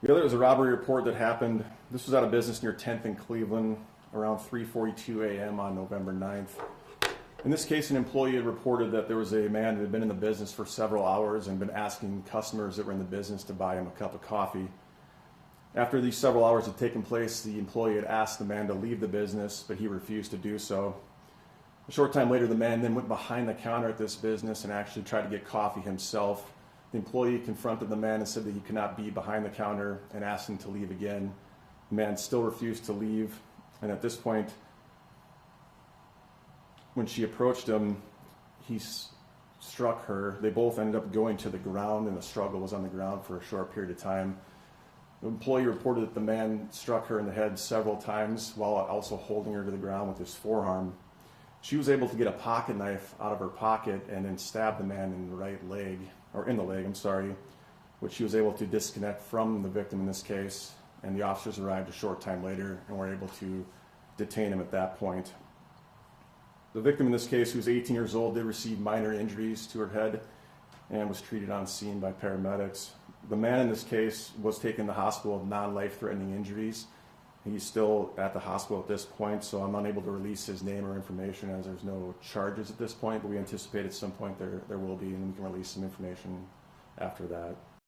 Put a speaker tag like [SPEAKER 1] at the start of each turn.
[SPEAKER 1] The other was a robbery report that happened. This was at a business near 10th and Cleveland around 3:42 a.m. on November 9th. In this case, an employee had reported that there was a man that had been in the business for several hours and been asking customers that were in the business to buy him a cup of coffee. After these several hours had taken place, the employee had asked the man to leave the business, but he refused to do so. A short time later, the man then went behind the counter at this business and actually tried to get coffee himself. The employee confronted the man and said that he could not be behind the counter and asked him to leave again. The man still refused to leave, and at this point, when she approached him, he struck her. They both ended up going to the ground, and the struggle was on the ground for a short period of time. The employee reported that the man struck her in the head several times while also holding her to the ground with his forearm. She was able to get a pocket knife out of her pocket and then stab the man in the right leg, or in the leg, which she was able to disconnect from the victim in this case. And the officers arrived a short time later and were able to detain him at that point. The victim in this case, who was 18 years old, did receive minor injuries to her head and was treated on scene by paramedics. The man in this case was taken to the hospital with non-life-threatening injuries. He's still at the hospital at this point, so I'm unable to release his name or information as there's no charges at this point, but we anticipate at some point there will be, and we can release some information after that.